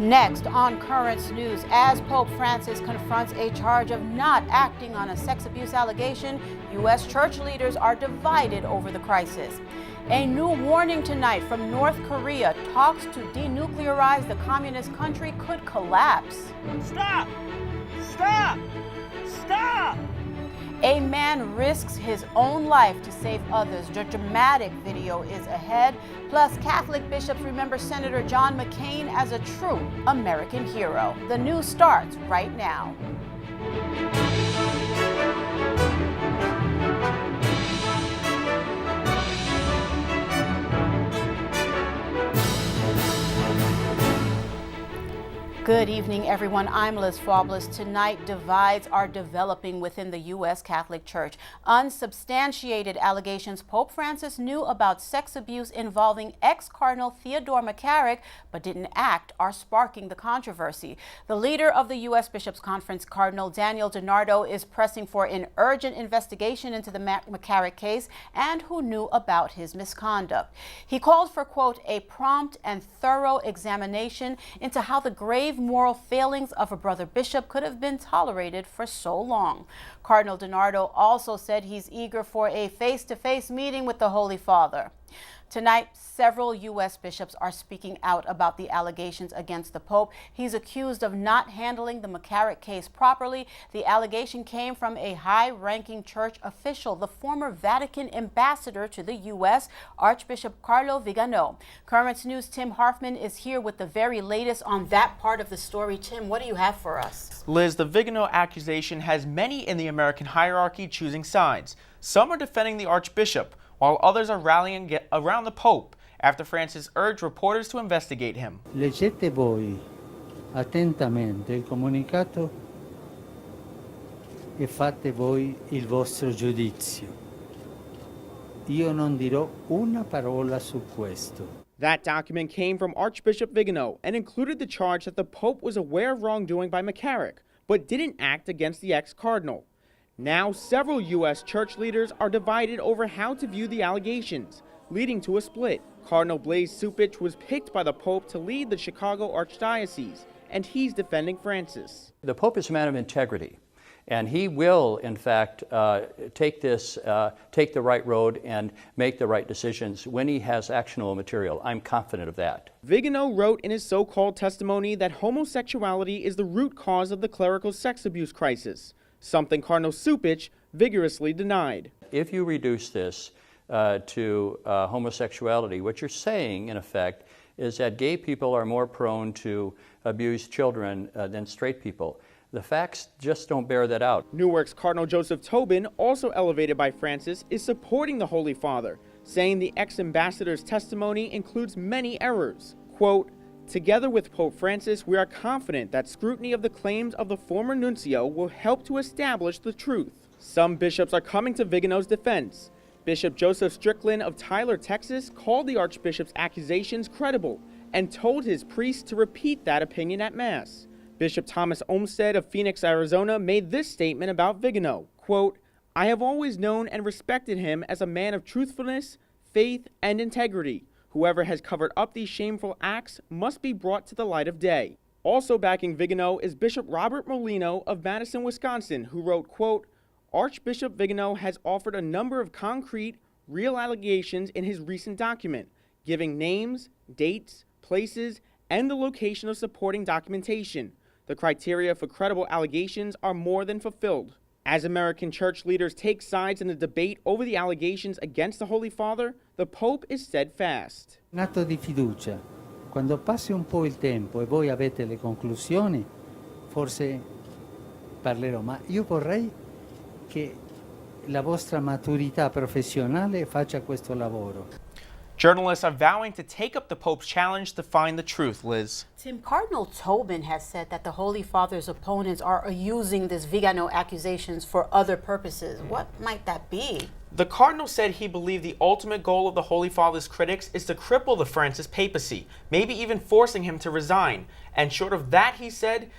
Next on Currents News, as Pope Francis confronts a charge of not acting on a sex abuse allegation, U.S. church leaders are divided over the crisis. A new warning tonight from North Korea: talks to denuclearize the communist country could collapse. Stop! Stop! Stop! A man risks his own life to save others. The dramatic video is ahead. Plus, Catholic bishops remember Senator John McCain as a true American hero. The news starts right now. Good evening, everyone. I'm Liz Faublas. Tonight, divides are developing within the U.S. Catholic Church. Unsubstantiated allegations Pope Francis knew about sex abuse involving ex-Cardinal Theodore McCarrick but didn't act are sparking the controversy. The leader of the U.S. Bishops' Conference, Cardinal Daniel DiNardo, is pressing for an urgent investigation into the McCarrick case and who knew about his misconduct. He called for, quote, a prompt and thorough examination into how the grave moral failings of a brother bishop could have been tolerated for so long. Cardinal DiNardo also said he's eager for a face-to-face meeting with the Holy Father. Tonight, several U.S. bishops are speaking out about the allegations against the Pope. He's accused of not handling the McCarrick case properly. The allegation came from a high-ranking church official, the former Vatican ambassador to the U.S., Archbishop Carlo Vigano. Currents News' Tim Harfman is here with the very latest on that part of the story. Tim, what do you have for us? Liz, the Vigano accusation has many in the American hierarchy choosing sides. Some are defending the Archbishop, while others are rallying around the Pope after Francis urged reporters to investigate him. Leggete voi attentamente il comunicato e fate voi il vostro giudizio. Io non dirò una parola su questo. That document came from Archbishop Vigano and included the charge that the Pope was aware of wrongdoing by McCarrick, but didn't act against the ex-cardinal. Now, several U.S. church leaders are divided over how to view the allegations, leading to a split. Cardinal Blaise Cupich was picked by the Pope to lead the Chicago Archdiocese, and he's defending Francis. The Pope is a man of integrity, and he will, in fact, take the right road and make the right decisions when he has actionable material. I'm confident of that. Vigano wrote in his so-called testimony that homosexuality is the root cause of the clerical sex abuse crisis, something Cardinal Cupich vigorously denied. If you reduce this to homosexuality, what you're saying, in effect, is that gay people are more prone to abuse children than straight people. The facts just don't bear that out. Newark's Cardinal Joseph Tobin, also elevated by Francis, is supporting the Holy Father, saying the ex-ambassador's testimony includes many errors. Quote, together with Pope Francis, we are confident that scrutiny of the claims of the former nuncio will help to establish the truth. Some bishops are coming to Vigano's defense. Bishop Joseph Strickland of Tyler, Texas, called the Archbishop's accusations credible and told his priests to repeat that opinion at Mass. Bishop Thomas Olmsted of Phoenix, Arizona, made this statement about Vigano, quote, I have always known and respected him as a man of truthfulness, faith, and integrity. Whoever has covered up these shameful acts must be brought to the light of day. Also backing Vigano is Bishop Robert Molino of Madison, Wisconsin, who wrote, quote, Archbishop Vigano has offered a number of concrete, real allegations in his recent document, giving names, dates, places, and the location of supporting documentation. The criteria for credible allegations are more than fulfilled. As American church leaders take sides in the debate over the allegations against the Holy Father, the Pope is steadfast. Un atto di fiducia. Quando passi un po' il tempo e voi avete le conclusioni, forse parlerò, ma io vorrei che la vostra maturità professionale faccia questo lavoro. Journalists are vowing to take up the Pope's challenge to find the truth, Liz. Tim, Cardinal Tobin has said that the Holy Father's opponents are using this Vigano accusations for other purposes. What might that be? The Cardinal said he believed the ultimate goal of the Holy Father's critics is to cripple the Francis papacy, maybe even forcing him to resign. And short of that, he said,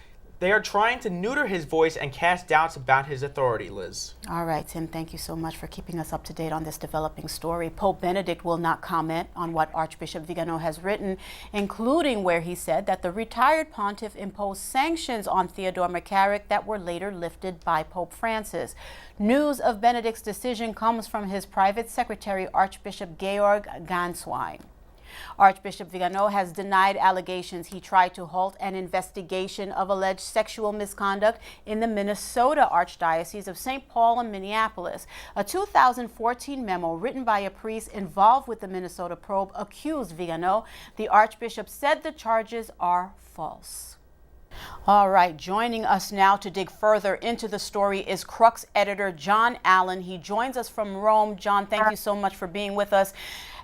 They are trying to neuter his voice and cast doubts about his authority, Liz. All right, Tim, thank you so much for keeping us up to date on this developing story. Pope Benedict will not comment on what Archbishop Vigano has written, including where he said that the retired pontiff imposed sanctions on Theodore McCarrick that were later lifted by Pope Francis. News of Benedict's decision comes from his private secretary, Archbishop Georg Ganswein. Archbishop Vigano has denied allegations he tried to halt an investigation of alleged sexual misconduct in the Minnesota Archdiocese of St. Paul and Minneapolis. A 2014 memo written by a priest involved with the Minnesota probe accused Vigano. The Archbishop said the charges are false. All right, joining us now to dig further into the story is Crux editor John Allen. He joins us from Rome. John, thank you so much for being with us.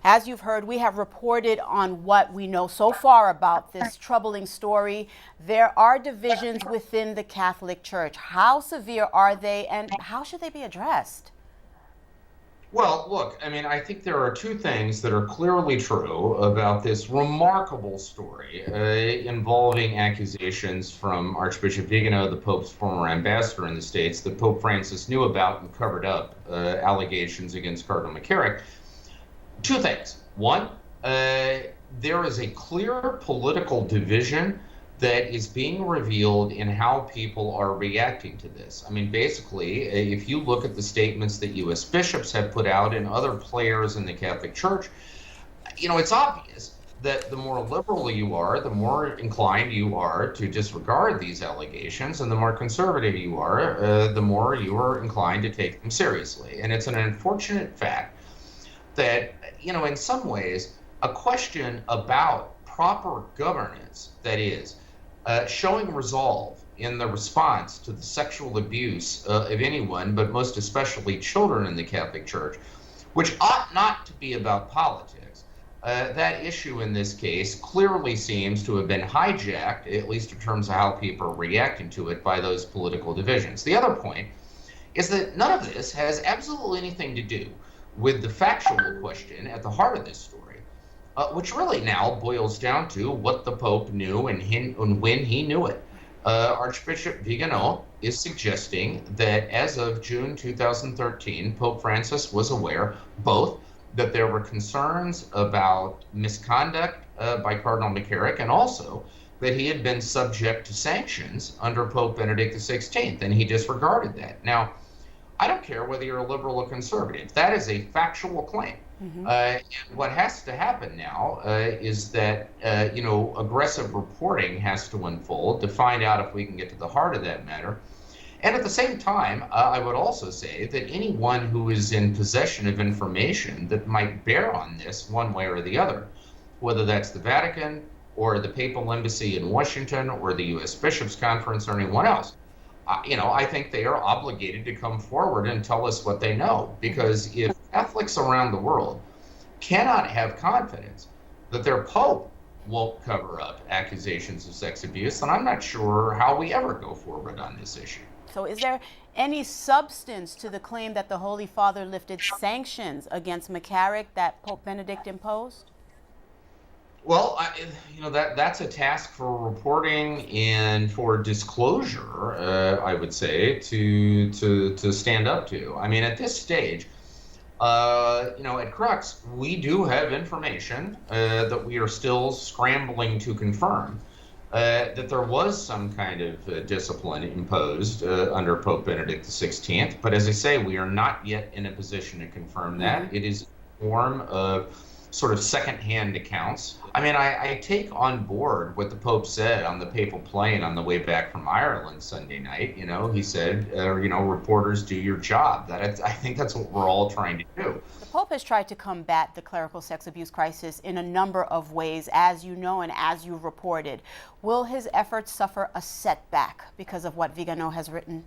As you've heard, we have reported on what we know so far about this troubling story. There are divisions within the Catholic Church. How severe are they, and how should they be addressed? Well, look, I mean, I think there are two things that are clearly true about this remarkable story involving accusations from Archbishop Vigano, the Pope's former ambassador in the States, that Pope Francis knew about and covered up allegations against Cardinal McCarrick. Two things. One, there is a clear political division that is being revealed in how people are reacting to this. I mean, basically, if you look at the statements that U.S. bishops have put out and other players in the Catholic Church, you know, it's obvious that the more liberal you are, the more inclined you are to disregard these allegations, and the more conservative you are, the more you are inclined to take them seriously. And it's an unfortunate fact that, you know, in some ways, a question about proper governance, that is, showing resolve in the response to the sexual abuse of anyone, but most especially children in the Catholic Church, which ought not to be about politics. That issue in this case clearly seems to have been hijacked, at least in terms of how people are reacting to it, by those political divisions. The other point is that none of this has absolutely anything to do with the factual question at the heart of this story, which really now boils down to what the Pope knew and when he knew it. Archbishop Vigano is suggesting that as of June 2013, Pope Francis was aware both that there were concerns about misconduct by Cardinal McCarrick, and also that he had been subject to sanctions under Pope Benedict XVI, and he disregarded that. Now, I don't care whether you're a liberal or conservative. That is a factual claim. And what has to happen now is that, you know, aggressive reporting has to unfold to find out if we can get to the heart of that matter. And at the same time, I would also say that anyone who is in possession of information that might bear on this one way or the other, whether that's the Vatican or the Papal Embassy in Washington or the U.S. Bishops' Conference or anyone else, you know, I think they are obligated to come forward and tell us what they know. Because if Catholics around the world cannot have confidence that their Pope won't cover up accusations of sex abuse, then I'm not sure how we ever go forward on this issue. So is there any substance to the claim that the Holy Father lifted sanctions against McCarrick that Pope Benedict imposed? Well, you know, that's a task for reporting and for disclosure, I would say, to stand up to. I mean, at this stage, you know, at Crux, we do have information that we are still scrambling to confirm, that there was some kind of discipline imposed under Pope Benedict XVI. But as I say, we are not yet in a position to confirm that. It is a form of sort of secondhand accounts. I mean, I take on board what the Pope said on the papal plane on the way back from Ireland Sunday night. You know, he said, you know, reporters, do your job. I think that's what we're all trying to do. The Pope has tried to combat the clerical sex abuse crisis in a number of ways, as you know and as you reported. Will his efforts suffer a setback because of what Vigano has written?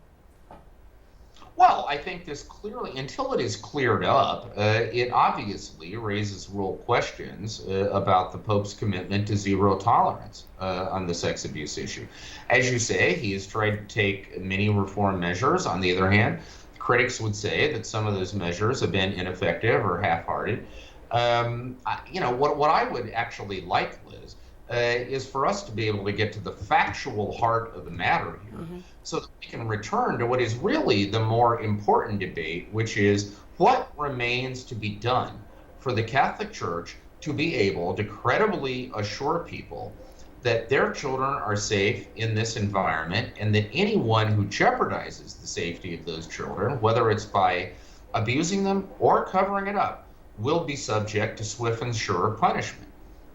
Well, I think this clearly, until it is cleared up, it obviously raises real questions about the Pope's commitment to zero tolerance on the sex abuse issue. As you say, he has tried to take many reform measures. On the other hand, critics would say that some of those measures have been ineffective or half-hearted. You know, what I would actually like, Liz, is for us to be able to get to the factual heart of the matter here, so that we can return to what is really the more important debate, which is what remains to be done for the Catholic Church to be able to credibly assure people that their children are safe in this environment, and that anyone who jeopardizes the safety of those children, whether it's by abusing them or covering it up, will be subject to swift and sure punishment.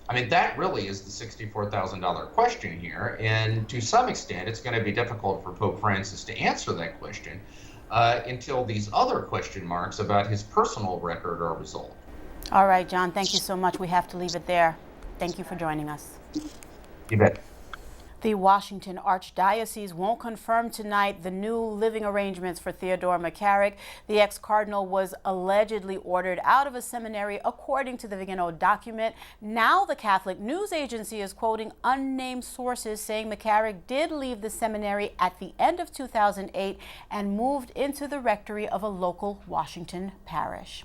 I mean, that really is the $64,000 question here, and to some extent, it's going to be difficult for Pope Francis to answer that question until these other question marks about his personal record are resolved. All right, John, thank you so much. We have to leave it there. Thank you for joining us. You bet. The Washington Archdiocese won't confirm tonight the new living arrangements for Theodore McCarrick. The ex-cardinal was allegedly ordered out of a seminary, according to the Vigano document. Now the Catholic news agency is quoting unnamed sources saying McCarrick did leave the seminary at the end of 2008 and moved into the rectory of a local Washington parish.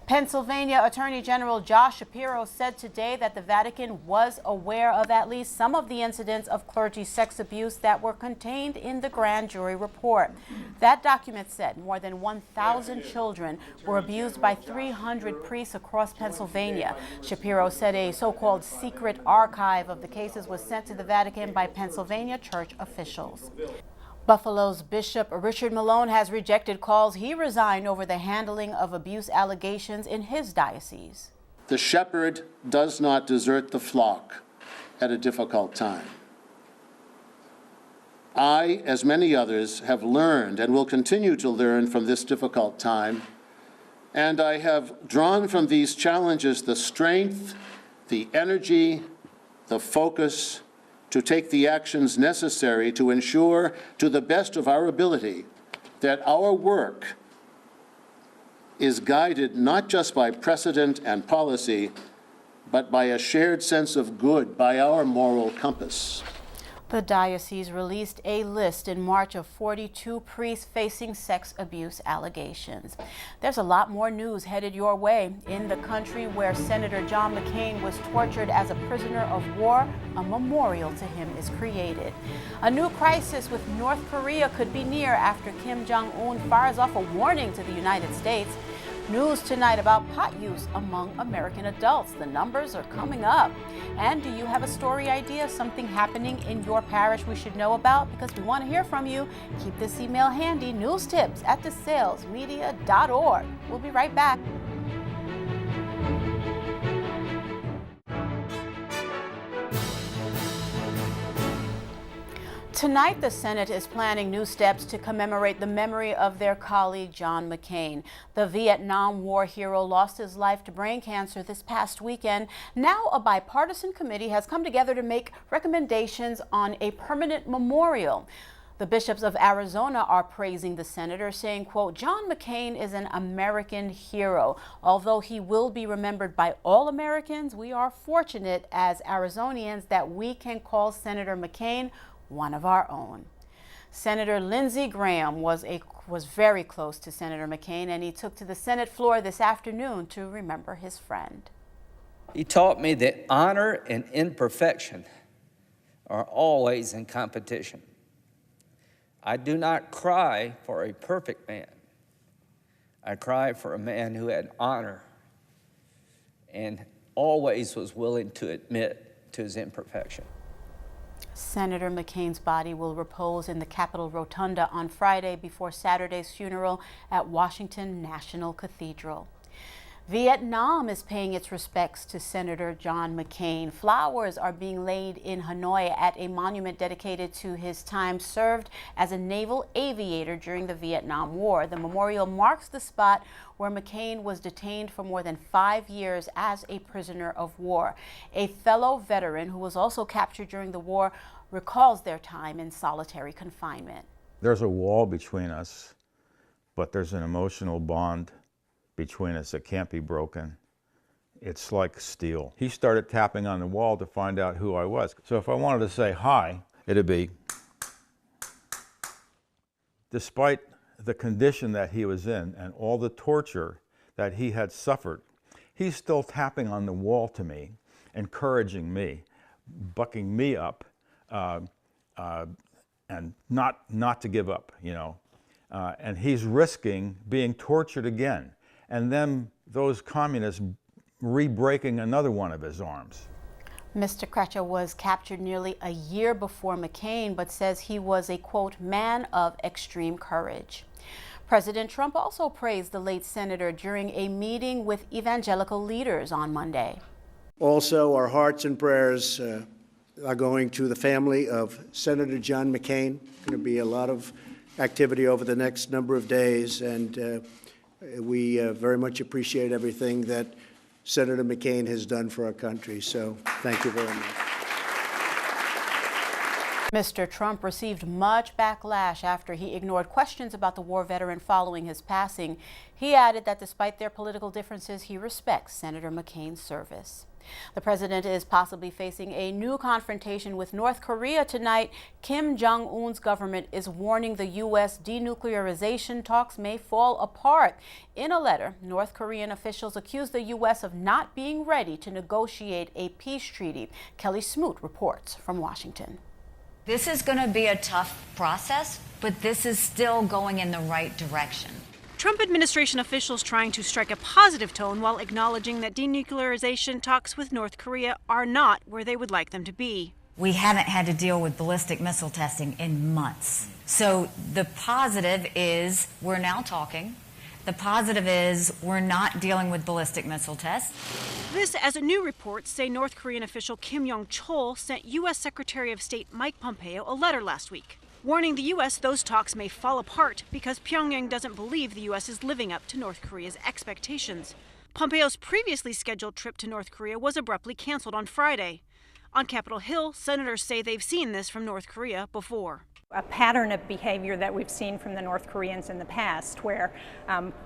Pennsylvania Attorney General Josh Shapiro said today that the Vatican was aware of at least some of the incidents of clergy sex abuse that were contained in the grand jury report. That document said more than 1,000 children were abused by 300 priests across Pennsylvania. Shapiro said a so-called secret archive of the cases was sent to the Vatican by Pennsylvania church officials. Buffalo's Bishop Richard Malone has rejected calls he resigned over the handling of abuse allegations in his diocese. The shepherd does not desert the flock at a difficult time. I, as many others, have learned and will continue to learn from this difficult time, and I have drawn from these challenges the strength, the energy, the focus, to take the actions necessary to ensure, to the best of our ability, that our work is guided not just by precedent and policy, but by a shared sense of good, by our moral compass. The diocese released a list in March of 42 priests facing sex abuse allegations. There's a lot more news headed your way. In the country where Senator John McCain was tortured as a prisoner of war, a memorial to him is created. A new crisis with North Korea could be near after Kim Jong-un fires off a warning to the United States. News tonight about pot use among American adults. The numbers are coming up. And do you have a story idea, something happening in your parish we should know about? Because we want to hear from you. Keep this email handy, newstips@thesalesmedia.org. We'll be right back. Tonight, the Senate is planning new steps to commemorate the memory of their colleague, John McCain. The Vietnam War hero lost his life to brain cancer this past weekend. Now, a bipartisan committee has come together to make recommendations on a permanent memorial. The bishops of Arizona are praising the senator, saying, quote, John McCain is an American hero. Although he will be remembered by all Americans, we are fortunate as Arizonians that we can call Senator McCain one of our own. Senator Lindsey Graham was very close to Senator McCain, and he took to the Senate floor this afternoon to remember his friend. He taught me that honor and imperfection are always in competition. I do not cry for a perfect man. I cry for a man who had honor and always was willing to admit to his imperfection. Senator McCain's body will repose in the Capitol Rotunda on Friday before Saturday's funeral at Washington National Cathedral. Vietnam is paying its respects to Senator John McCain. Flowers are being laid in Hanoi at a monument dedicated to his time served as a naval aviator during the Vietnam War. The memorial marks the spot where McCain was detained for more than 5 years as a prisoner of war. A fellow veteran who was also captured during the war recalls their time in solitary confinement. There's a wall between us, but there's an emotional bond between us that can't be broken. It's like steel. He started tapping on the wall to find out who I was. So if I wanted to say hi, it'd be, despite the condition that he was in and all the torture that he had suffered, he's still tapping on the wall to me, encouraging me. bucking me up and not to give up, you know. And he's risking being tortured again, and then those communists re-breaking another one of his arms. Mr. Kretschmer was captured nearly a year before McCain, but says he was a, quote, man of extreme courage. President Trump also praised the late senator during a meeting with evangelical leaders on Monday. Also, our hearts and prayers are going to the family of Senator John McCain. Going to be a lot of activity over the next number of days, and we very much appreciate everything that Senator McCain has done for our country. So thank you very much. Mr. Trump received much backlash after he ignored questions about the war veteran following his passing. He added that despite their political differences, he respects Senator McCain's service. The president is possibly facing a new confrontation with North Korea tonight. Kim Jong-un's government is warning the U.S. denuclearization talks may fall apart. In a letter, North Korean officials accuse the U.S. of not being ready to negotiate a peace treaty. Kelly Smoot reports from Washington. This is going to be a tough process, but this is still going in the right direction. Trump administration officials trying to strike a positive tone while acknowledging that denuclearization talks with North Korea are not where they would like them to be. We haven't had to deal with ballistic missile testing in months. So the positive is we're now talking. The positive is we're not dealing with ballistic missile tests. This as new reports say North Korean official Kim Yong-chol sent U.S. Secretary of State Mike Pompeo a letter last week, warning the U.S. those talks may fall apart because Pyongyang doesn't believe the U.S. is living up to North Korea's expectations. Pompeo's previously scheduled trip to North Korea was abruptly canceled on Friday. On Capitol Hill, senators say they've seen this from North Korea before. A pattern of behavior that we've seen from the North Koreans in the past, where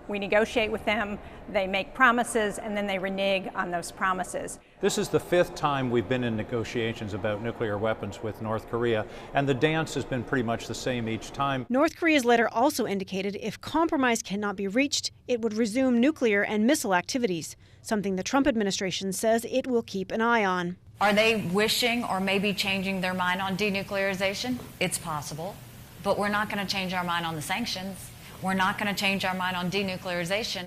we negotiate with them, they make promises, and then they renege on those promises. This is the fifth time we've been in negotiations about nuclear weapons with North Korea, and the dance has been pretty much the same each time. North Korea's letter also indicated if compromise cannot be reached, it would resume nuclear and missile activities, something the Trump administration says it will keep an eye on. Are they wishing or maybe changing their mind on denuclearization? It's possible, but we're not going to change our mind on the sanctions. We're not going to change our mind on denuclearization.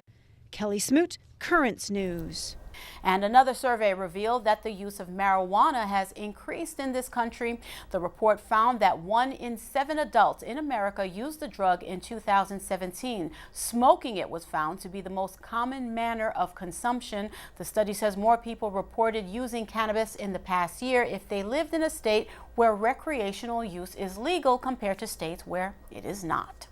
Kelly Smoot, Currents News. And another survey revealed that the use of marijuana has increased in this country. The report found that 1 in 7 adults in America used the drug in 2017. Smoking it was found to be the most common manner of consumption. The study says more people reported using cannabis in the past year if they lived in a state where recreational use is legal compared to states where it is not.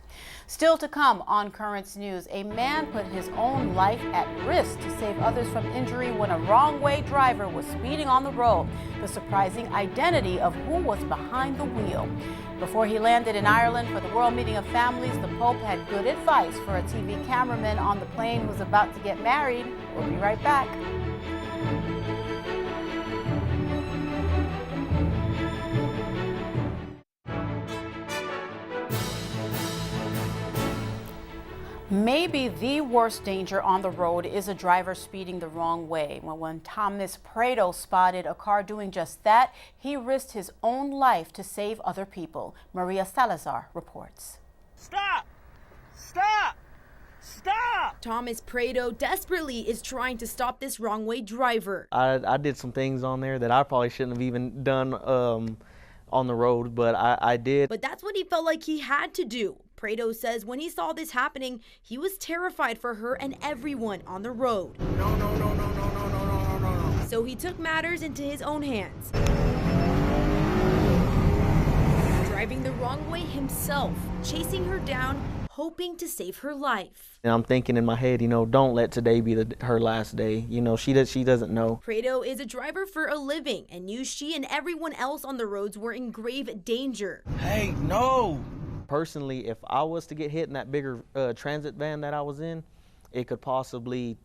Still to come on Currents News, a man put his own life at risk to save others from injury when a wrong-way driver was speeding on the road. The surprising identity of who was behind the wheel. Before he landed in Ireland for the World Meeting of Families, the Pope had good advice for a TV cameraman on the plane who was about to get married. We'll be right back. Maybe the worst danger on the road is a driver speeding the wrong way. Well, when Thomas Prado spotted a car doing just that, he risked his own life to save other people. Maria Salazar reports. Stop! Stop! Stop! Thomas Prado desperately is trying to stop this wrong-way driver. I did some things on there that I probably shouldn't have even done on the road, but I did. But that's what he felt like he had to do. Prado says when he saw this happening, he was terrified for her and everyone on the road. No. So he took matters into his own hands, driving the wrong way himself, chasing her down, hoping to save her life. And I'm thinking in my head, don't let today be her last day. She doesn't know. Prado is a driver for a living and knew she and everyone else on the roads were in grave danger. Hey, no! Personally, if I was to get hit in that bigger transit van that I was in, it could possibly,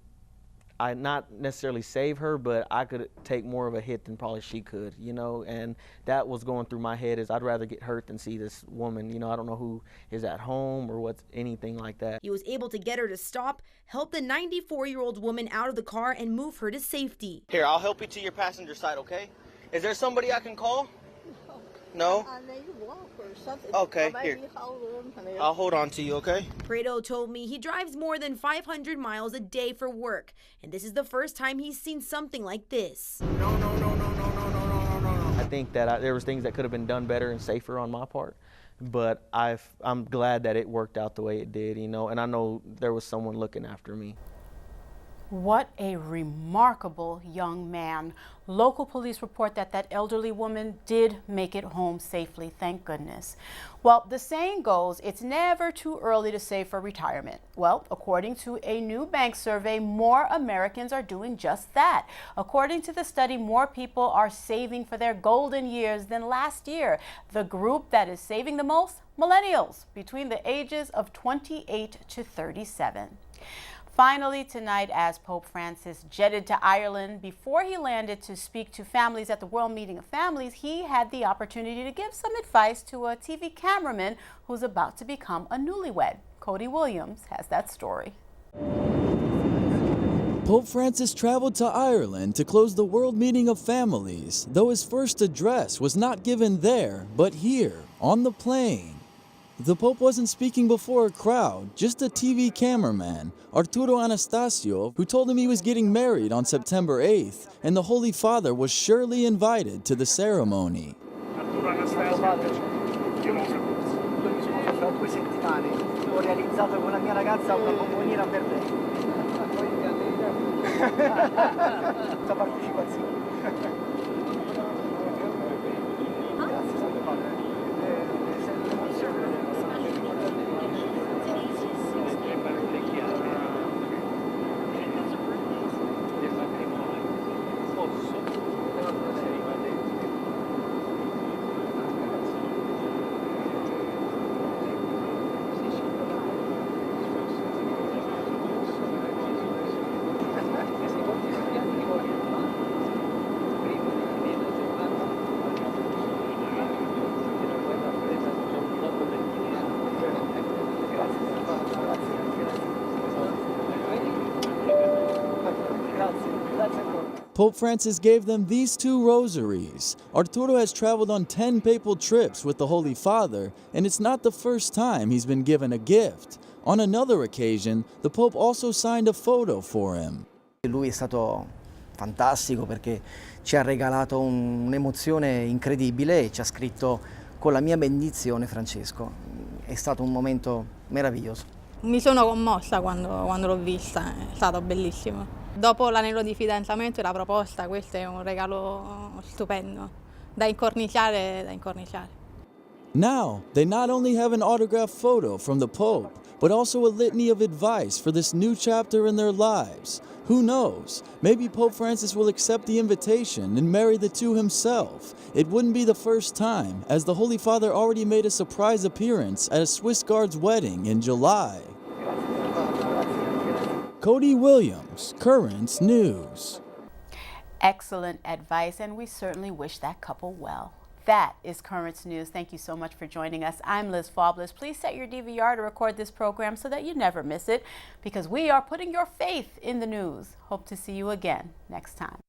not necessarily save her, but I could take more of a hit than probably she could, and that was going through my head is I'd rather get hurt than see this woman, I don't know who is at home or what's anything like that. He was able to get her to stop, help the 94-year-old woman out of the car and move her to safety. Here, I'll help you to your passenger side, okay? Is there somebody I can call? No? I need to walk or something. Okay, Or maybe here. you hold them. I'll hold on to you, okay? Prado told me he drives more than 500 miles a day for work, and this is the first time he's seen something like this. I think that there was things that could have been done better and safer on my part, but I'm glad that it worked out the way it did, you know, and I know there was someone looking after me. What a remarkable young man. Local police report that that elderly woman did make it home safely, thank goodness. Well, the saying goes, it's never too early to save for retirement. Well, according to a new bank survey, more Americans are doing just that. According to the study, more people are saving for their golden years than last year. The group that is saving the most, millennials, between the ages of 28 to 37. Finally, tonight, as Pope Francis jetted to Ireland, before he landed to speak to families at the World Meeting of Families, he had the opportunity to give some advice to a TV cameraman who's about to become a newlywed. Cody Williams has that story. Pope Francis traveled to Ireland to close the World Meeting of Families, though his first address was not given there, but here, on the plane. The Pope wasn't speaking before a crowd, just a TV cameraman, Arturo Anastasio, who told him he was getting married on September 8th, and the Holy Father was surely invited to the ceremony. Arturo Anastasio, io mi sposo fra 2 settimane, ho realizzato con la mia ragazza una bomboniera per lei. Questa partecipazione. Grazie Santo Padre. Pope Francis gave them these 2 rosaries. Arturo has traveled on 10 papal trips with the Holy Father, and it's not the first time he's been given a gift. On another occasion, the Pope also signed a photo for him. Lui è stato fantastico perché ci ha regalato un'emozione incredibile e ci ha scritto con la mia benedizione Francesco. È stato un momento meraviglioso. Mi sono commossa quando l'ho vista, è stato bellissimo. Dopo l'anello di fidanzamento e la proposta, questo è un regalo stupendo, da incorniciare, da incorniciare. Now, they not only have an autographed photo from the Pope, but also a litany of advice for this new chapter in their lives. Who knows? Maybe Pope Francis will accept the invitation and marry the 2 himself. It wouldn't be the first time, as the Holy Father already made a surprise appearance at a Swiss Guard's wedding in July. Cody Williams, Currents News. Excellent advice, and we certainly wish that couple well. That is Currents News. Thank you so much for joining us. I'm Liz Faublas. Please set your DVR to record this program so that you never miss it, because we are putting your faith in the news. Hope to see you again next time.